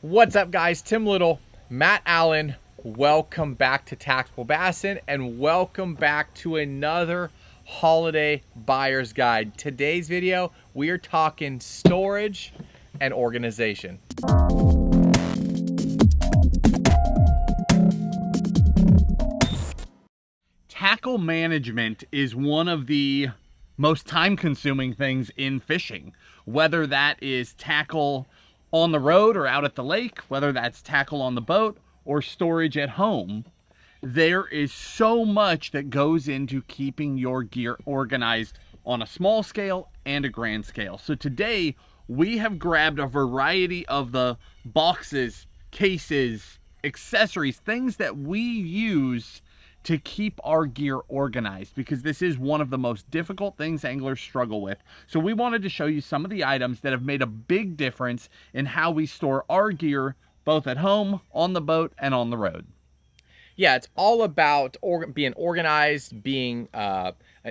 What's up, guys? Tim Little, Matt Allen. Welcome back to Tactical Bassin, and welcome back to another holiday buyer's guide. Today's video, we are talking storage and organization. Tackle management is one of the most time-consuming things in fishing, whether that is tackle on the road or out at the lake, whether that's tackle on the boat or storage at home. There is so much that goes into keeping your gear organized on a small scale and a grand scale. So today we have grabbed a variety of the boxes, cases, accessories, things that we use to keep our gear organized, because this is one of the most difficult things anglers struggle with. So we wanted to show you some of the items that have made a big difference in how we store our gear, both at home, on the boat, and on the road. Yeah, it's all about being organized, being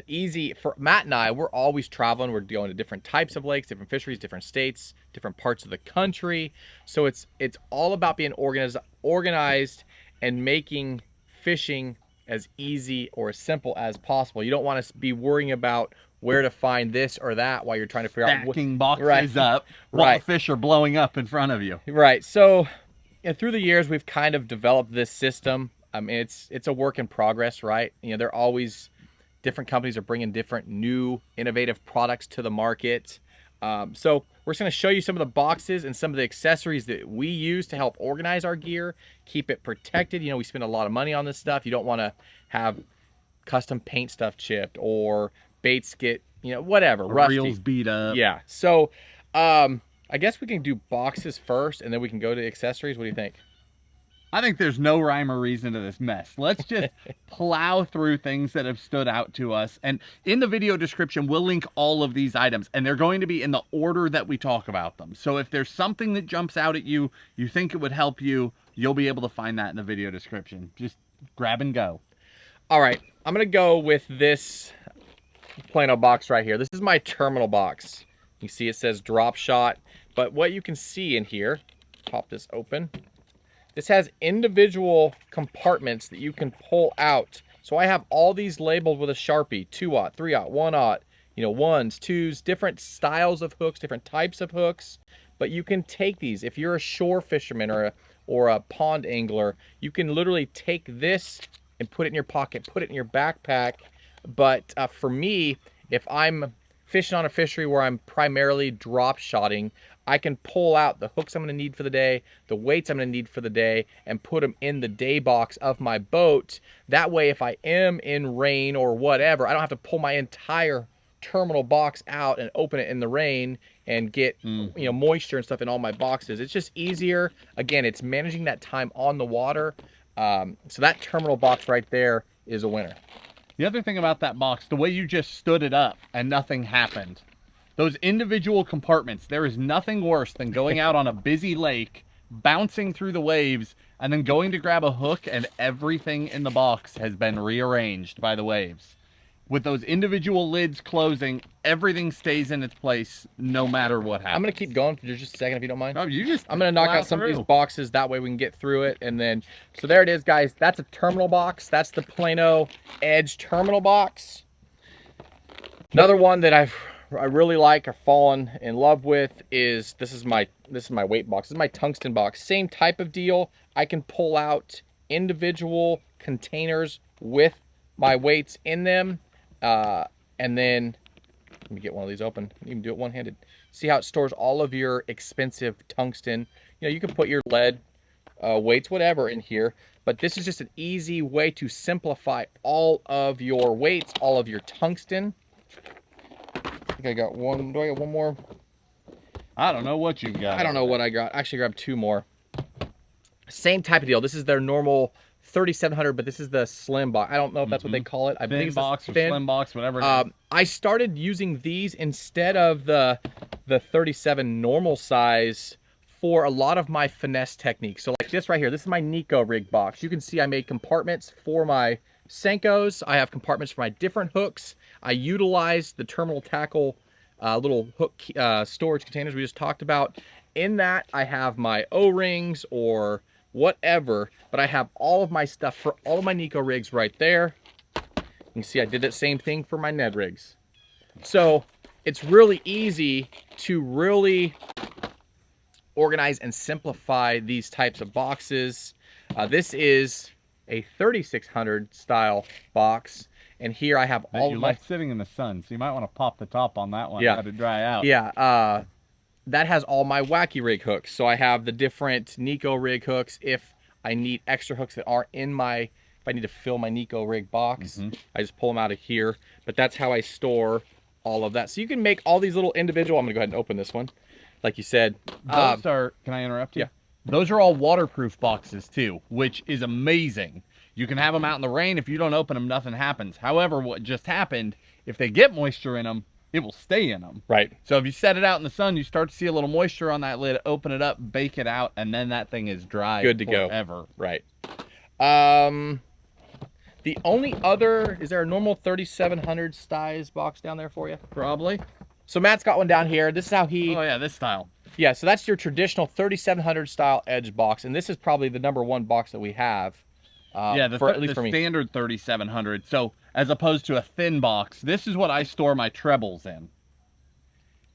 easy. For Matt and I, we're always traveling. We're going to different types of lakes, different fisheries, different states, different parts of the country. So it's all about being organized and making fishing as easy or as simple as possible. You don't want to be worrying about where to find this or that while you're trying to figure out stacking boxes up while the fish are blowing up in front of you. Right. So through the years, we've kind of developed this system. I mean, it's a work in progress, right? You know, they're always different companies are bringing different new innovative products to the market. So we're just going to show you some of the boxes and some of the accessories that we use to help organize our gear, keep it protected. You know, we spend a lot of money on this stuff. You don't want to have custom paint stuff chipped or baits get, you know, whatever, rusty. Reels beat up. Yeah. So I guess we can do boxes first and then we can go to accessories. What do you think? I think there's no rhyme or reason to this mess. Let's just plow through things that have stood out to us. And in the video description, we'll link all of these items, and they're going to be in the order that we talk about them. So if there's something that jumps out at you, you think it would help you, you'll be able to find that in the video description. Just grab and go. All right, I'm gonna go with this Plano box right here. This is my terminal box. You see it says drop shot, but what you can see in here, pop this open, this has individual compartments that you can pull out. So I have all these labeled with a Sharpie, 2/0, 3/0, 1/0, you know, 1s, 2s, different styles of hooks, different types of hooks. But you can take these. If you're a shore fisherman or a pond angler, you can literally take this and put it in your pocket, put it in your backpack. But for me, if I'm fishing on a fishery where I'm primarily drop shotting, I can pull out the hooks I'm going to need for the day, the weights I'm going to need for the day, and put them in the day box of my boat. That way, if I am in rain or whatever, I don't have to pull my entire terminal box out and open it in the rain and get you know, moisture and stuff in all my boxes. It's just easier. Again, it's managing that time on the water. So that terminal box right there is a winner. The other thing about that box, the way you just stood it up and nothing happened. Those individual compartments, there is nothing worse than going out on a busy lake, bouncing through the waves, and then going to grab a hook and everything in the box has been rearranged by the waves. With those individual lids closing, everything stays in its place no matter what happens. I'm going to keep going for just a second if you don't mind. Oh, I'm going to knock out some of these boxes. That way we can get through it. And then, so there it is, guys. That's a terminal box. That's the Plano Edge terminal box. Another one that I really like or fallen in love with is this is my weight box. This is my tungsten box. Same type of deal. I can pull out individual containers with my weights in them. And then let me get one of these open. You can do it one-handed. See how it stores all of your expensive tungsten. You know, you can put your lead, weights, whatever in here, but this is just an easy way to simplify all of your weights, all of your tungsten. I think I got one. Do I got one more? I don't know what you got. I don't know what I got. Actually, grabbed two more. Same type of deal. This is their normal 3700, but this is the slim box. I don't know if that's what they call it. I think it's box or slim box, whatever. I started using these instead of the 37 normal size for a lot of my finesse techniques. So like this right here, this is my Nico rig box. You can see I made compartments for my Senkos. I have compartments for my different hooks. I utilize the terminal tackle little hook storage containers we just talked about. In that, I have my O-rings or whatever, but I have all of my stuff for all of my Nico rigs right there. You can see I did that same thing for my Ned rigs. So it's really easy to really organize and simplify these types of boxes. This is a 3600 style box, and here I have all you of my... left sitting in the sun, so you might want to pop the top on that one. Yeah. Let it dry out. Yeah, that has all my wacky rig hooks. So I have the different Nico rig hooks. If I need extra hooks that aren't in my, if I need to fill my Nico rig box, I just pull them out of here. But that's how I store all of that. So you can make all these little individual, I'm gonna go ahead and open this one. Like you said. Those are, can I interrupt you? Yeah. Those are all waterproof boxes too, which is amazing. You can have them out in the rain. If you don't open them, nothing happens. However, what just happened, if they get moisture in them, it will stay in them. Right. So if you set it out in the sun, you start to see a little moisture on that lid, open it up, bake it out, and then that thing is dry. Good to forever. go. Right. The only other, is there a normal 3700 size box down there for you? Probably. So Matt's got one down here. This is how he... Oh yeah, this style. Yeah, so that's your traditional 3700 style edge box, and this is probably the #1 box that we have. Yeah, at least for me. Standard 3700. So as opposed to a thin box, this is what I store my trebles in.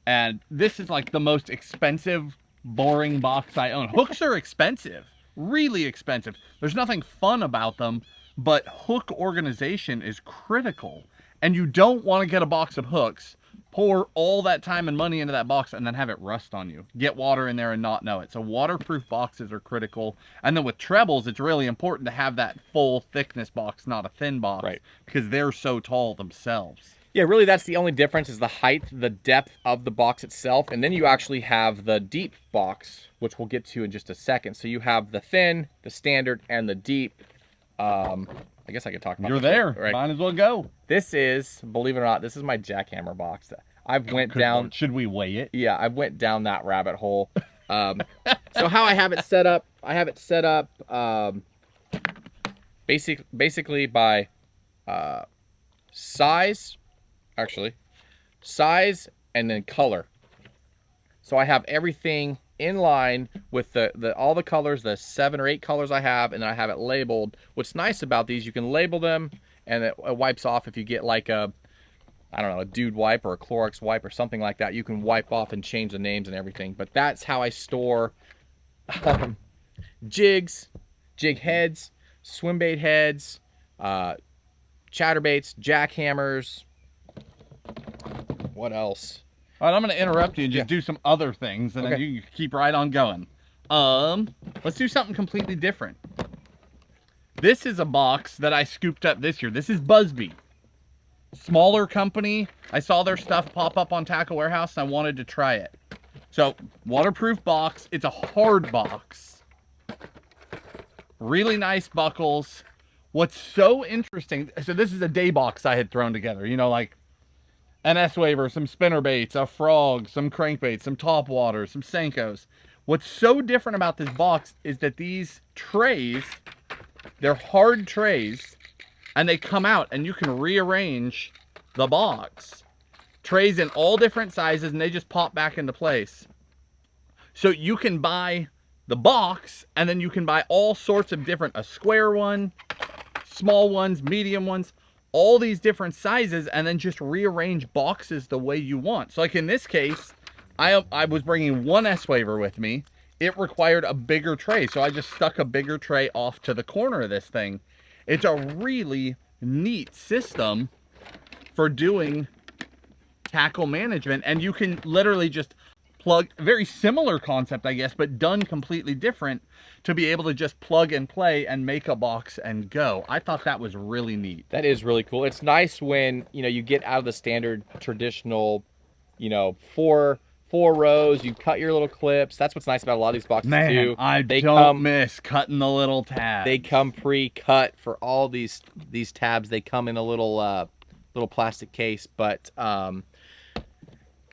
And this is like the most expensive, boring box I own. Hooks are expensive, really expensive. There's nothing fun about them, but hook organization is critical. And you don't want to get a box of hooks, pour all that time and money into that box, and then have it rust on you. Get water in there and not know it. So waterproof boxes are critical. And then with trebles, it's really important to have that full thickness box, not a thin box. Right. Because they're so tall themselves. Yeah, really that's the only difference is the height, the depth of the box itself. And then you actually have the deep box, which we'll get to in just a second. So you have the thin, the standard, and the deep. I guess I could talk about You're this, there. right? Might as well go. This is, believe it or not, this is my jackhammer box. I've went down... Should we weigh it? Yeah, I went down that rabbit hole. So how I have it set up, basically by size, size and then color. So I have everything in line with all the colors, the 7 or 8 colors I have, and then I have it labeled. What's nice about these, you can label them and it wipes off if you get like a, I don't know, a Dude wipe or a Clorox wipe or something like that. You can wipe off and change the names and everything. But that's how I store jigs, jig heads, swim bait heads, chatterbaits, jackhammers. What else? All right, I'm going to interrupt you and just do some other things, and then you keep right on going. Let's do something completely different. This is a box that I scooped up this year. This is Busby. Smaller company. I saw their stuff pop up on Tackle Warehouse, and I wanted to try it. So, waterproof box. It's a hard box. Really nice buckles. What's so interesting, so this is a day box I had thrown together. You know, like an S-Waver, some spinner baits, a frog, some crankbaits, some topwater, some Senkos. What's so different about this box is that these trays, they're hard trays, and they come out and you can rearrange the box. Trays in all different sizes, and they just pop back into place. So you can buy the box, and then you can buy all sorts of different, a square one, small ones, medium ones, all these different sizes, and then just rearrange boxes the way you want. So like in this case, I was bringing one S-Waver with me. It required a bigger tray, so I just stuck a bigger tray off to the corner of this thing. It's a really neat system for doing tackle management, and you can literally just plug, very similar concept, I guess, but done completely different, to be able to just plug and play and make a box and go. I thought that was really neat. That is really cool. It's nice when, you know, you get out of the standard traditional, you know, four rows, you cut your little clips. That's what's nice about a lot of these boxes too. I don't miss cutting the little tabs. They come pre-cut for all these tabs. They come in a little little plastic case, but got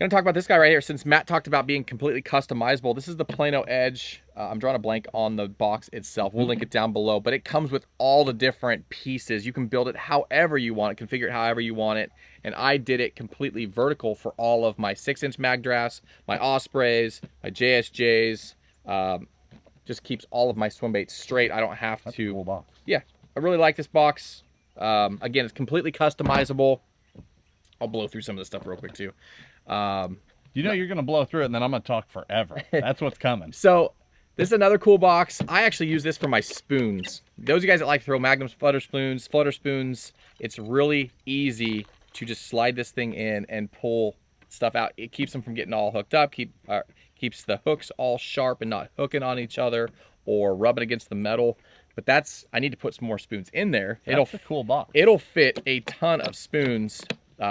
Gonna talk about this guy right here. Since Matt talked about being completely customizable, this is the Plano Edge. I'm drawing a blank on the box itself. We'll link it down below, but it comes with all the different pieces. You can build it however you want it, configure it however you want it. And I did it completely vertical for all of my 6-inch mag drafts, my Ospreys, my JSJs. Just keeps all of my swim baits straight. I don't have That's to. a cool box. Yeah, I really like this box. Again, it's completely customizable. I'll blow through some of this stuff real quick too. You know you're going to blow through it, and then I'm going to talk forever. That's what's coming. So this is another cool box. I actually use this for my spoons. Those of you guys that like to throw Magnum's flutter spoons, it's really easy to just slide this thing in and pull stuff out. It keeps them from getting all hooked up, keeps the hooks all sharp and not hooking on each other or rubbing against the metal. But I need to put some more spoons in there. That's a cool box. It'll fit a ton of spoons.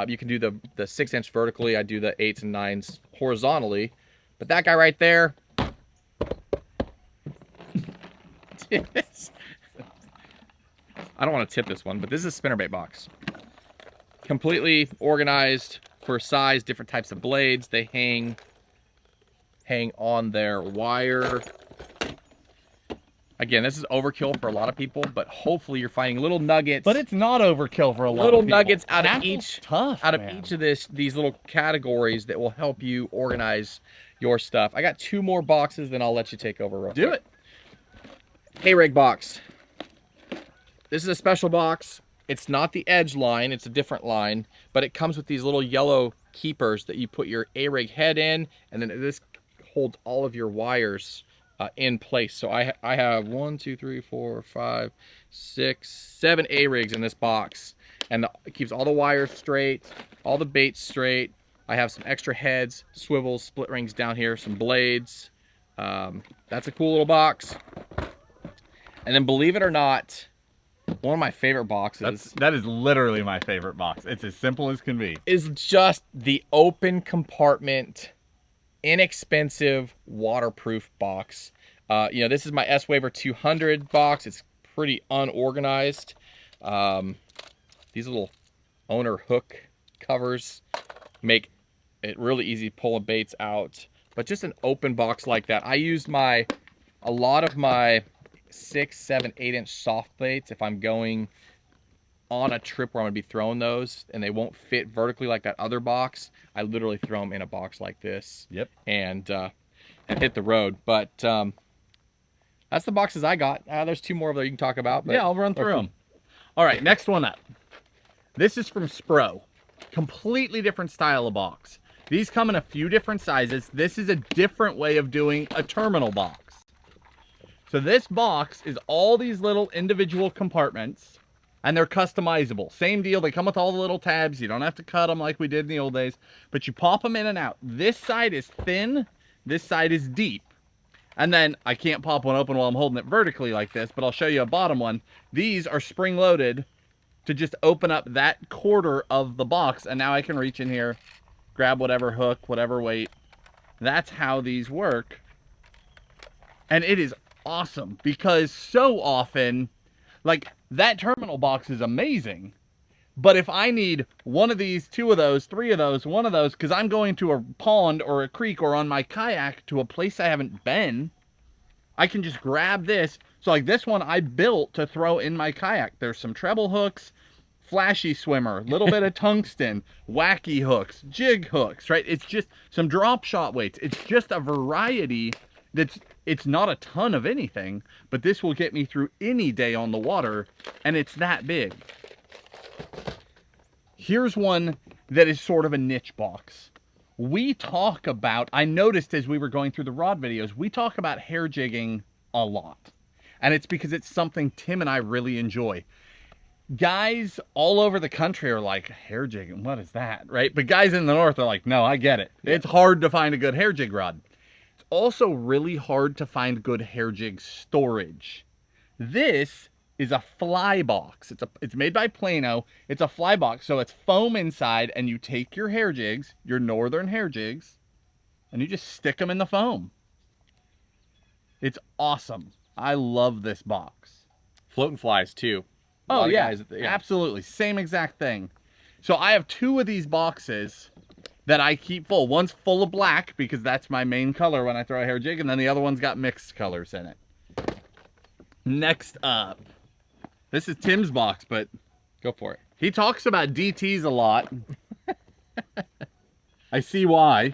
You can do the 6-inch vertically. I do the 8s and 9s horizontally. But that guy right there, I don't want to tip this one, but this is a spinnerbait box. Completely organized for size, different types of blades. They hang on their wire. Again, this is overkill for a lot of people, but hopefully you're finding little nuggets. But it's not overkill for a lot of little people. Nuggets out of Tackle's each tough, out of man. each of these little categories that will help you organize your stuff. I got 2 more boxes, then I'll let you take over real quick. Do it. A-rig box. This is a special box. It's not the Edge line, it's a different line, but it comes with these little yellow keepers that you put your A-rig head in, and then this holds all of your wires in place. So I have 1, 2, 3, 4, 5, 6, 7 A-rigs in this box, and it keeps all the wires straight, all the baits straight. I have some extra heads, swivels, split rings down here, some blades. That's a cool little box. And then, believe it or not, one of my favorite boxes, that is literally my favorite box. It's as simple as can be. is just the open compartment, inexpensive, waterproof box. You know, this is my S-Waver 200 box. It's pretty unorganized. These little owner hook covers make it really easy pulling baits out. But just an open box like that. I use a lot of my 6, 7, 8-inch soft baits if I'm going on a trip where I'm gonna be throwing those and they won't fit vertically like that other box. I literally throw them in a box like this. Yep. And hit the road. But that's the boxes I got. There's 2 more over there you can talk about. But yeah, I'll run through them. All right, next one up. This is from Spro. Completely different style of box. These come in a few different sizes. This is a different way of doing a terminal box. So this box is all these little individual compartments, and they're customizable. Same deal, they come with all the little tabs. You don't have to cut them like we did in the old days, but you pop them in and out. This side is thin, this side is deep. And then, I can't pop one open while I'm holding it vertically like this, but I'll show you a bottom one. These are spring-loaded to just open up that quarter of the box, and now I can reach in here, grab whatever hook, whatever weight. That's how these work. And it is awesome, because so often, like, that terminal box is amazing, but if I need one of these, 2 of those, 3 of those, 1 of those, because I'm going to a pond or a creek or on my kayak to a place I haven't been, I can just grab this. So like this one I built to throw in my kayak. There's some treble hooks, flashy swimmer, little bit of tungsten, wacky hooks, jig hooks, right? It's just some drop shot weights. It's just a variety it's not a ton of anything, but this will get me through any day on the water, and it's that big. Here's one that is sort of a niche box. We talk about, I noticed as we were going through the rod videos, we talk about hair jigging a lot. And it's because it's something Tim and I really enjoy. Guys all over the country are like, hair jigging, what is that, right? But guys in the north are like, no, I get it. It's hard to find a good hair jig rod. Also really hard to find good hair jig storage. This is a fly box. It's made by Plano. It's a fly box, so it's foam inside, and you take your hair jigs, your northern hair jigs, and you just stick them in the foam. It's awesome. I love this box. Floating flies too. Oh yeah, absolutely. Same exact thing. So I have 2 of these boxes, that I keep full. One's full of black because that's my main color when I throw a hair jig, and then the other one's got mixed colors in it. Next up, this is Tim's box, but Go for it. he talks about DTs a lot. I see why.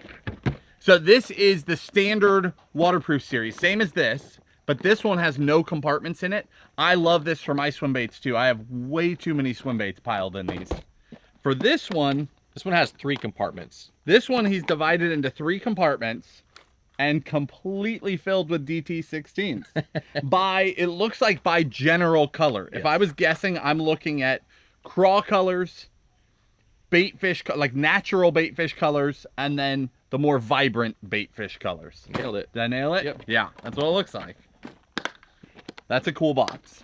So this is the standard waterproof series, same as this, but this one has no compartments in it. I love this for my swim baits too. I have way too many swim baits piled in these. For this one has 3 compartments. This one he's divided into 3 compartments and completely filled with DT16s. It looks like by general color. Yes. If I was guessing, I'm looking at craw colors, bait fish, like natural bait fish colors, and then the more vibrant bait fish colors. Nailed it. Did I nail it? Yep. Yeah, that's what it looks like. That's a cool box.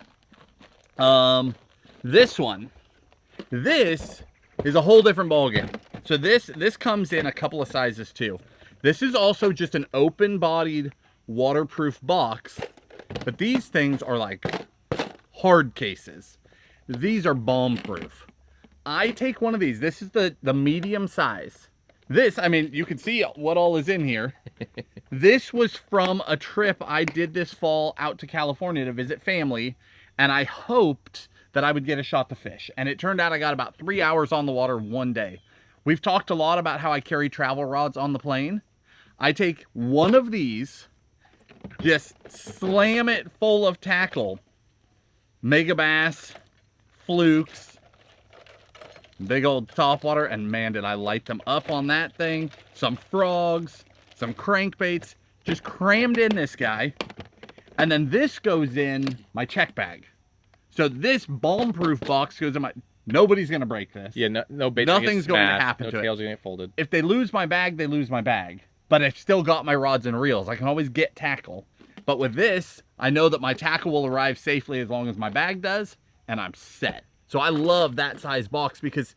This one. This is a whole different ballgame. So this comes in a couple of sizes too. This is also just an open-bodied waterproof box, but these things are like hard cases. These are bomb-proof. I take one of these. This is the medium size. This, I mean, you can see what all is in here. This was from a trip I did this fall out to California to visit family, and I hoped that I would get a shot to fish. And it turned out I got about 3 hours on the water one day. We've talked a lot about how I carry travel rods on the plane. I take one of these, just slam it full of tackle. Mega bass, flukes, big old topwater, and man, did I light them up on that thing. Some frogs, some crankbaits, just crammed in this guy. And then this goes in my check bag. So this bomb-proof box goes in my... Nobody's going to break this. Yeah, no baits. Nothing's going to happen to it. No tails are going to get folded. If they lose my bag, they lose my bag. But I've still got my rods and reels. I can always get tackle. But with this, I know that my tackle will arrive safely as long as my bag does, and I'm set. So I love that size box because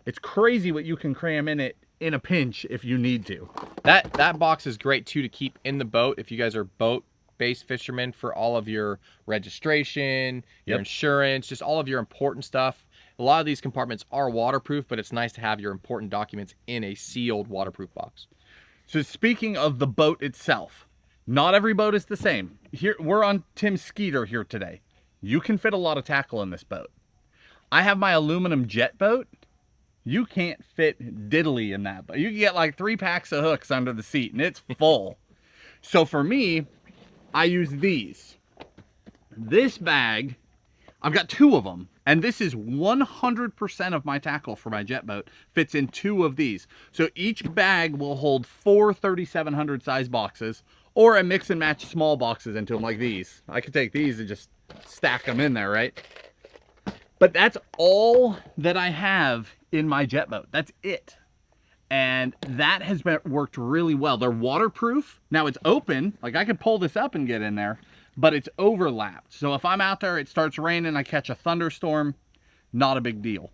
it's crazy what you can cram in it in a pinch if you need to. That box is great too to keep in the boat if you guys are boat-based fishermen, for all of your registration, your insurance, just all of your important stuff. A lot of these compartments are waterproof, but it's nice to have your important documents in a sealed waterproof box. So speaking of the boat itself, not every boat is the same. Here, we're on Tim's Skeeter here today. You can fit a lot of tackle in this boat. I have my aluminum jet boat. You can't fit diddly in that boat. You can get like 3 packs of hooks under the seat and it's full. So for me, I use these. This bag, I've got 2 of them. And this is 100% of my tackle for my jet boat fits in 2 of these. So each bag will hold 4 3700 size boxes, or I mix and match small boxes into them like these. I could take these and just stack them in there, right? But that's all that I have in my jet boat. That's it. And that has worked really well. They're waterproof. Now it's open. Like I could pull this up and get in there, but it's overlapped. So if I'm out there, it starts raining, I catch a thunderstorm, not a big deal.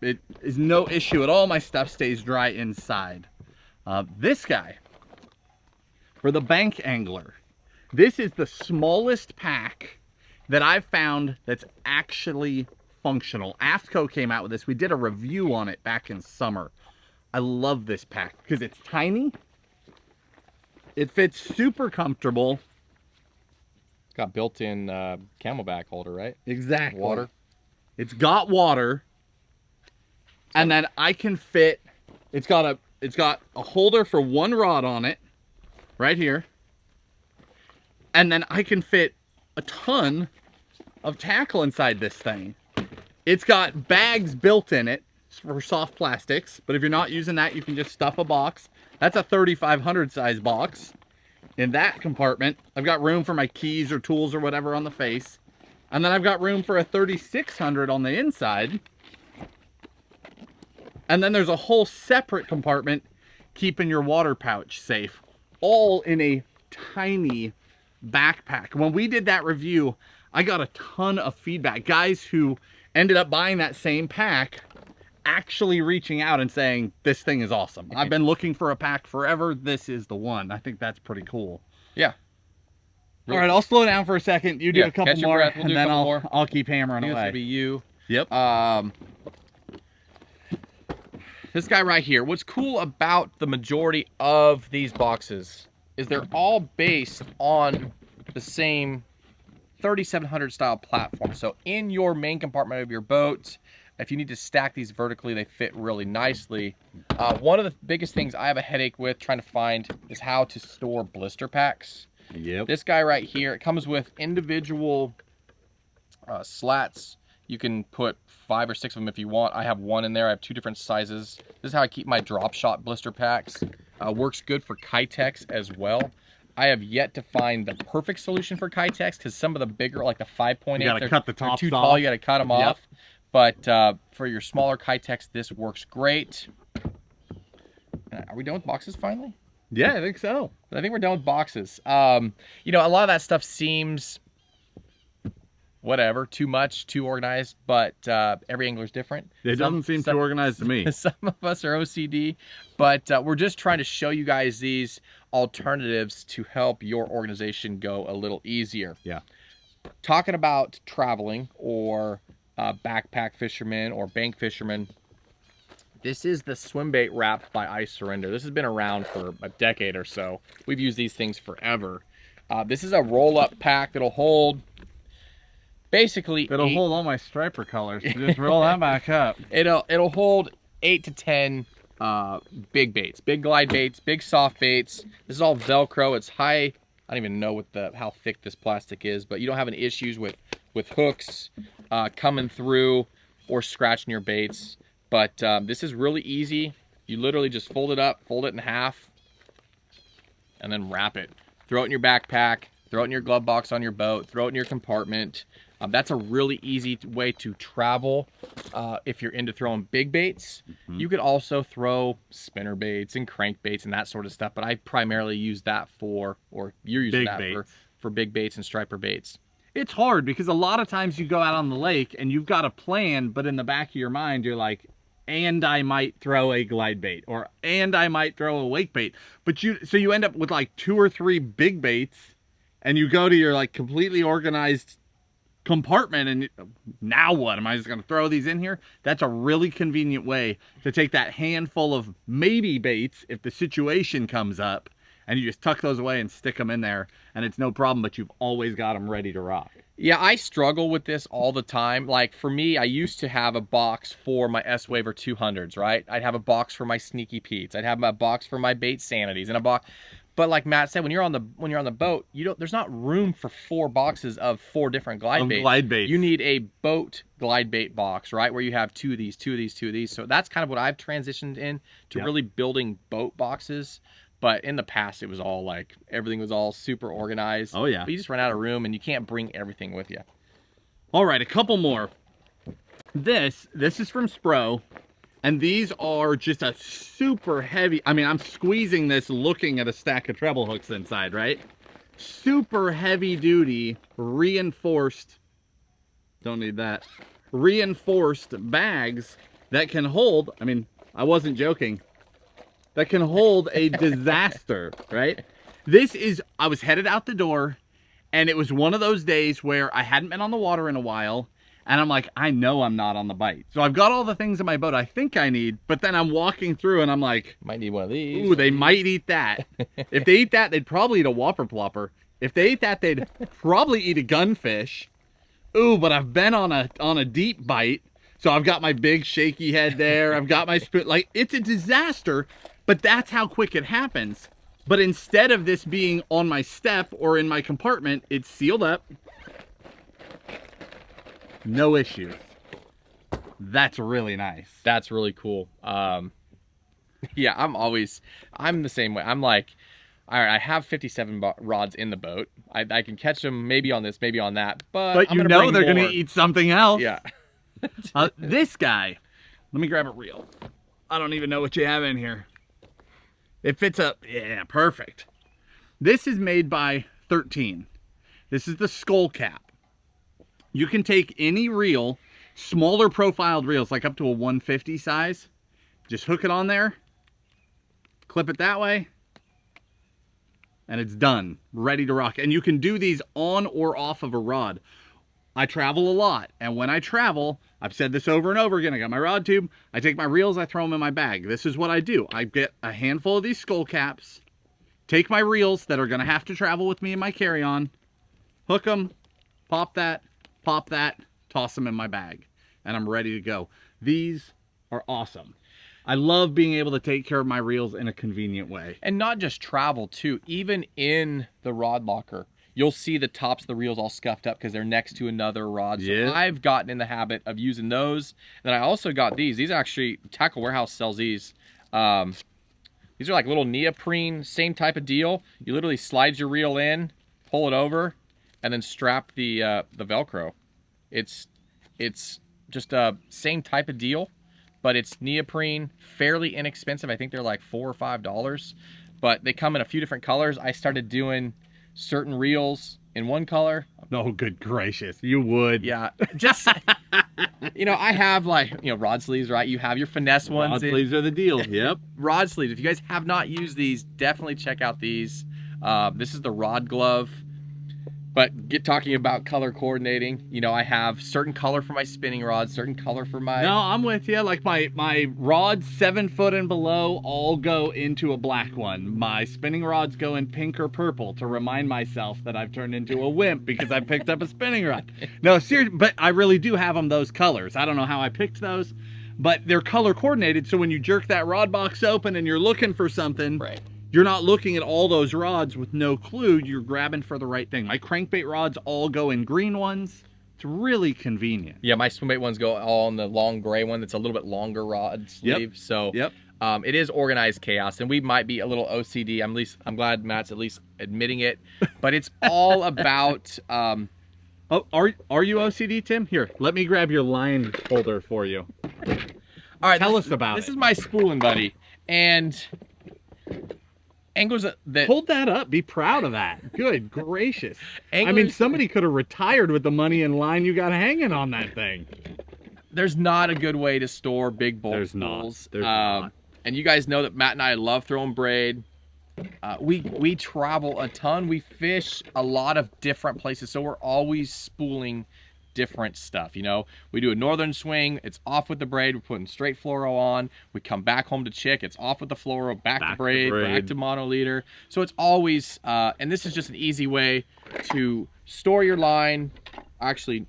It is no issue at all. My stuff stays dry inside. This guy, for the bank angler, this is the smallest pack that I've found that's actually functional. AFTCO came out with this. We did a review on it back in summer. I love this pack because it's tiny. It fits super comfortable. It's got built-in camelback holder, right? Exactly. Water. It's got water. And then I can fit, it's got a holder for 1 rod on it, right here. And then I can fit a ton of tackle inside this thing. It's got bags built in it for soft plastics, but if you're not using that, you can just stuff a box. That's a 3500 size box. In that compartment, I've got room for my keys or tools or whatever on the face. And then I've got room for a 3600 on the inside. And then there's a whole separate compartment keeping your water pouch safe, all in a tiny backpack. When we did that review, I got a ton of feedback. Guys who ended up buying that same pack actually reaching out and saying, this thing is awesome. I've been looking for a pack forever. This is the one. I think that's pretty cool. Yeah. All right, I'll slow down for a second. You do a couple more, breath. We'll and then I'll keep hammering This away. will be you. Yep. This guy right here. What's cool about the majority of these boxes is they're all based on the same 3700 style platform. So in your main compartment of your boat, if you need to stack these vertically, they fit really nicely. One of the biggest things I have a headache with trying to find is how to store blister packs. Yep. This guy right here, it comes with individual slats. You can put 5 or 6 of them if you want. I have one in there. I have 2 different sizes. This is how I keep my drop shot blister packs. Works good for Kitex as well. I have yet to find the perfect solution for Kitex because some of the bigger, like the 5.8, you gotta cut the tops too off. tall. You got to cut them off. But for your smaller Kitex, this works great. Are we done with boxes finally? Yeah, I think so. I think we're done with boxes. You know, a lot of that stuff seems whatever, too much, too organized, but every angler's different. It doesn't seem too organized to me. Some of us are OCD, but we're just trying to show you guys these alternatives to help your organization go a little easier. Yeah. Talking about traveling or backpack fishermen or bank fishermen, this is the swim bait wrapped by Ice Surrender. This has been around for a decade or so. We've used these things forever. This is a roll-up pack that'll hold basically It'll hold all my striper colors. So just roll that back up. It'll hold 8 to 10 big baits, big glide baits, big soft baits. This is all Velcro. It's high. I don't even know what how thick this plastic is, but you don't have any issues with hooks coming through or scratching your baits. But this is really easy. You literally just fold it up, fold it in half, and then wrap it. Throw it in your backpack, throw it in your glove box on your boat, throw it in your compartment. That's a really easy way to travel if you're into throwing big baits. You could also throw spinner baits and crank baits and that sort of stuff, but I primarily use that for, or you're using that for big baits and striper baits. It's hard because a lot of times you go out on the lake and you've got a plan, but in the back of your mind, you're like, and I might throw a glide bait, or and I might throw a wake bait. But so you end up with like 2 or 3 big baits, and you go to your like completely organized compartment, and now what? Am I just going to throw these in here? That's a really convenient way to take that handful of maybe baits if the situation comes up, and you just tuck those away and stick them in there, and it's no problem, but you've always got them ready to rock. Yeah, I struggle with this all the time. Like for me, I used to have a box for my S-Waver 200s, right? I'd have a box for my Sneaky Pete's. I'd have a box for my bait sanities and a box. But like Matt said, when you're on the boat, there's not room for 4 boxes of 4 different glide baits. You need a boat glide bait box, right? Where you have 2 of these, 2 of these, 2 of these. So that's kind of what I've transitioned in to really building boat boxes. But in the past, it was all like, everything was all super organized. Oh, yeah. But you just run out of room and you can't bring everything with you. All right, a couple more. This is from Spro. And these are just a super heavy, I mean, I'm squeezing this looking at a stack of treble hooks inside, right? Super heavy duty, reinforced, don't need that, reinforced bags that can hold, I mean, I wasn't joking, that can hold a disaster, right? I was headed out the door, and it was one of those days where I hadn't been on the water in a while, and I'm like, I know I'm not on the bite. So I've got all the things in my boat I think I need, but then I'm walking through, and I'm like, might need one of these. Ooh, they might eat that. If they eat that, they'd probably eat a whopper plopper. If they ate that, they'd probably eat a gunfish. Ooh, but I've been on a deep bite, so I've got my big shaky head there. I've got my spoon. Like, it's a disaster. But that's how quick it happens. But instead of this being on my step or in my compartment, it's sealed up. No issues. That's really nice. That's really cool. Yeah, I'm the same way. I'm like, all right, I have 57 rods in the boat. I can catch them maybe on this, maybe on that. But you know they're going to eat something else. Yeah. This guy, let me grab a reel. I don't even know what you have in here. It fits up. Yeah, perfect. This is made by 13. This is the skull cap. You can take any reel, smaller profiled reels, like up to a 150 size. Just hook it on there, clip it that way, and it's done. Ready to rock. And you can do these on or off of a rod. I travel a lot, and when I travel, I've said this over and over again, I got my rod tube, I take my reels, I throw them in my bag. This is what I do. I get a handful of these skull caps, take my reels that are going to have to travel with me in my carry-on, hook them, pop that, toss them in my bag, and I'm ready to go. These are awesome. I love being able to take care of my reels in a convenient way. And not just travel too, even in the rod locker, you'll see the tops of the reels all scuffed up because they're next to another rod. So Yeah. I've gotten in the habit of using those. And I also got these. These actually, Tackle Warehouse sells these. These are like little neoprene, same type of deal. You literally slide your reel in, pull it over, and then strap the Velcro. It's just a same type of deal, but it's neoprene, fairly inexpensive. I think they're like $4 or $5, but they come in a few different colors. I started doing certain reels in one color. Oh, good gracious. You would. Yeah, just, you know, I have like, you know, rod sleeves, right? You have your finesse ones. Rod sleeves are the deal. Yep. Rod sleeves. If you guys have not used these, definitely check out these. This is the rod glove. But talking about color coordinating, you know, I have certain color for my spinning rods, certain color for my... No, I'm with you. Like my rods 7 foot and below all go into a black one. My spinning rods go in pink or purple to remind myself that I've turned into a wimp because I picked up a spinning rod. No, seriously, but I really do have them those colors. I don't know how I picked those, but they're color coordinated. So when you jerk that rod box open and you're looking for something... Right. You're not looking at all those rods with no clue. You're grabbing for the right thing. My crankbait rods all go in green ones. It's really convenient. Yeah, my swimbait ones go all on the long gray one. That's a little bit longer rod sleeve. Yep. So Yep. It is organized chaos, and we might be a little OCD. I'm glad Matt's at least admitting it. But it's all about... Oh, are you OCD, Tim? Here, let me grab your line holder for you. All right, Tell us about this it. is my spooling buddy, and... Anglers that Hold that up. Be proud of that. Good gracious. I mean, Anglers- somebody could have retired with the money in line you got hanging on that thing. there's not a good way to store big bulk There's not. spools. There's not. And you guys know that Matt and I love throwing braid. We travel a ton. We fish a lot of different places, so we're always spooling different stuff. You know, we do a northern swing, it's off with the braid, we're putting straight fluoro on. We come back home to chick, it's off with the fluoro, back to braid, back to monoliter. So it's always, and this is just an easy way to store your line. I actually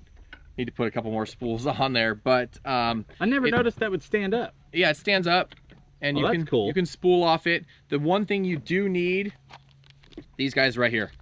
need to put a couple more spools on there, but I never noticed that would stand up. yeah, it stands up, and Oh, that's cool. you can spool off it. The one thing you do need, these guys right here.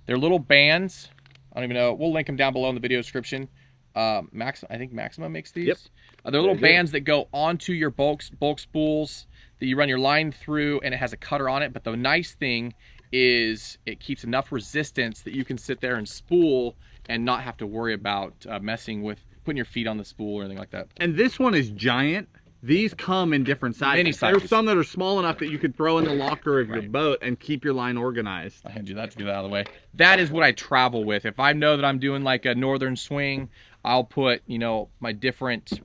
They're little bands. I don't even know. We'll link them down below in the video description. I think Maxima makes these. Yep. They're little bands that go onto your bulk spools that you run your line through, and it has a cutter on it. But the nice thing is it keeps enough resistance that you can sit there and spool and not have to worry about messing with putting your feet on the spool or anything like that. And this one is giant. These come in different sizes. Many sizes. There's some that are small enough that you could throw in the locker of your boat and keep your line organized. I'll hand you that to get that out of the way. That is what I travel with. If I know that I'm doing like a northern swing, I'll put, you know, my different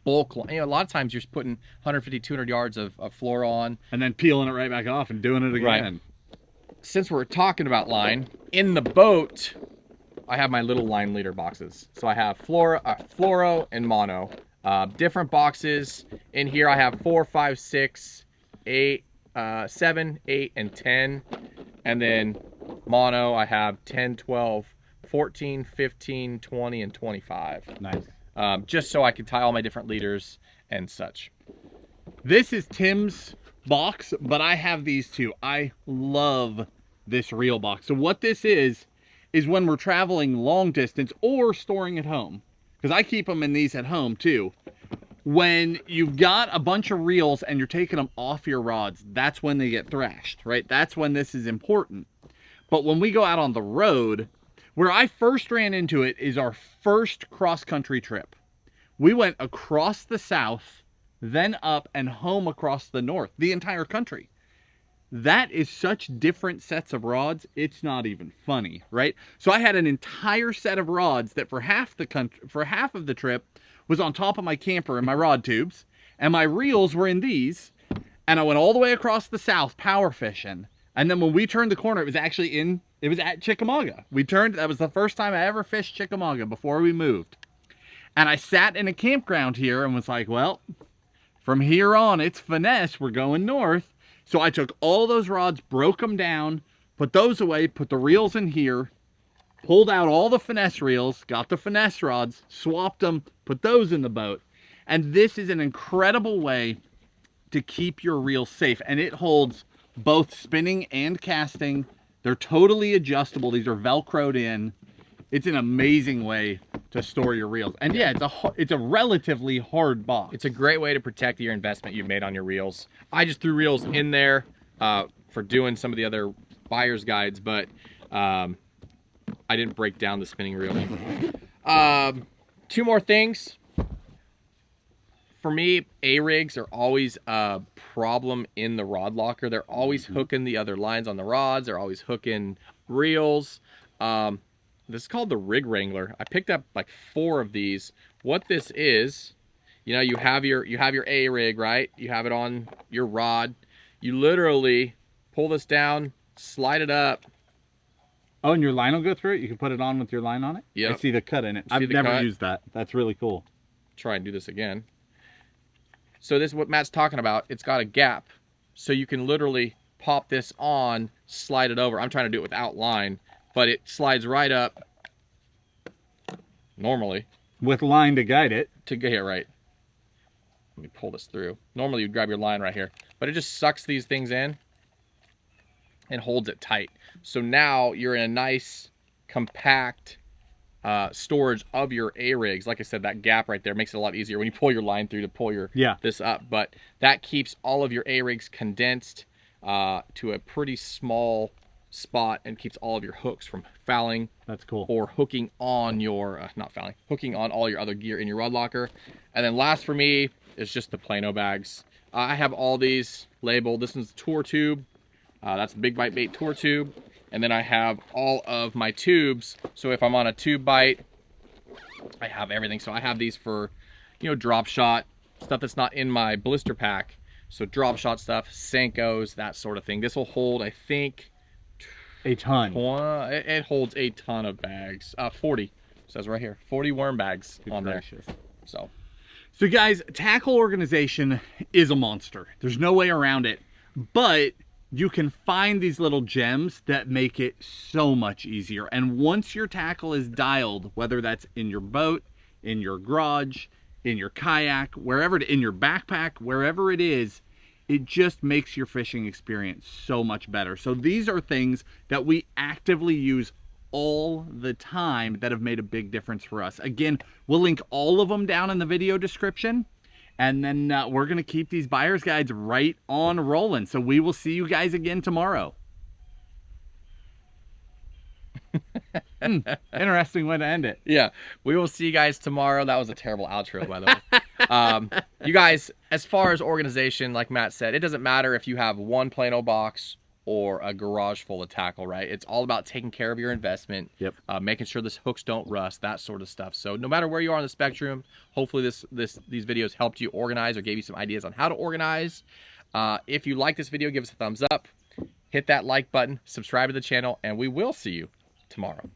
bulk. You know, a lot of times you're putting 150, 200 yards of fluoro on. And then peeling it right back off and doing it again. Right. Since we're talking about line, in the boat, I have my little line leader boxes. So I have fluoro and mono. Different boxes. In here I have 4, 5, 6, 8, 7, 8, and 10. And then mono I have 10, 12, 14, 15, 20, and 25. Nice. Just so I can tie all my different leaders and such. This is Tim's box, but I have these too. I love this reel box. So what this is when we're traveling long distance or storing at home, because I keep them in these at home too. When you've got a bunch of reels and you're taking them off your rods, that's when they get thrashed, right? That's when this is important. But when we go out on the road, where I first ran into it is our first cross-country trip. We went across the south, then up and home across the north, the entire country. That is such different sets of rods, it's not even funny, right? So I had an entire set of rods that for half of the trip was on top of my camper and my rod tubes, and my reels were in these, and I went all the way across the south power fishing, And then when we turned the corner, it was actually it was at Chickamauga. That was the first time I ever fished Chickamauga before we moved. And I sat in a campground here and was like, well, from here on, it's finesse. We're going north. So I took all those rods, broke them down, put those away, put the reels in here, pulled out all the finesse reels, got the finesse rods, swapped them, put those in the boat. And this is an incredible way to keep your reel safe. And it holds both spinning and casting. They're totally adjustable. These are Velcroed in. It's an amazing way to store your reels. And yeah, it's a relatively hard box. It's a great way to protect your investment you've made on your reels. I just threw reels in there for doing some of the other buyer's guides, but I didn't break down the spinning reel. Two more things. For me, A-rigs are always a problem in the rod locker. They're always hooking the other lines on the rods. They're always hooking reels. This is called the Rig Wrangler. I picked up like 4 of these. What this is, you know, you have your A-rig, right? You have it on your rod. You literally pull this down, slide it up. Oh, and your line will go through it? You can put it on with your line on it? Yeah. I see the cut in it. I've never used that. That's really cool. Try and do this again. So this is what Matt's talking about. It's got a gap. So you can literally pop this on, slide it over. I'm trying to do it without line, but it slides right up normally. With line to guide it. To get here, right. Let me pull this through. Normally you'd grab your line right here, but it just sucks these things in and holds it tight. So now you're in a nice, compact storage of your A-rigs. Like I said, that gap right there makes it a lot easier when you pull your line through to pull your this up. But that keeps all of your A-rigs condensed to a pretty small spot and keeps all of your hooks from fouling. That's cool. Or hooking on your, not fouling, hooking on all your other gear in your rod locker. And then last for me is just the Plano bags. I have all these labeled. This is the tour tube. That's the Big Bite Bait tour tube. And then I have all of my tubes. So if I'm on a tube bite, I have everything. So I have these for, you know, drop shot, stuff that's not in my blister pack. So drop shot stuff, Senkos, that sort of thing. This will hold, I think, a ton. It holds a ton of bags. 40, says right here, 40 worm bags on there. So guys, tackle organization is a monster. There's no way around it. But you can find these little gems that make it so much easier. And once your tackle is dialed, whether that's in your boat, in your garage, in your kayak, wherever, in your backpack, wherever it is, it just makes your fishing experience so much better. So these are things that we actively use all the time that have made a big difference for us. Again, we'll link all of them down in the video description. And then we're going to keep these buyer's guides right on rolling. So we will see you guys again tomorrow. Interesting way to end it. Yeah, we will see you guys tomorrow. That was a terrible outro, by the way. You guys, as far as organization, like Matt said, it doesn't matter if you have one Plano box or a garage full of tackle, right? It's all about taking care of your investment, making sure these hooks don't rust, that sort of stuff. So no matter where you are on the spectrum, hopefully these videos helped you organize or gave you some ideas on how to organize. If you like this video, give us a thumbs up, hit that like button, subscribe to the channel, and we will see you tomorrow.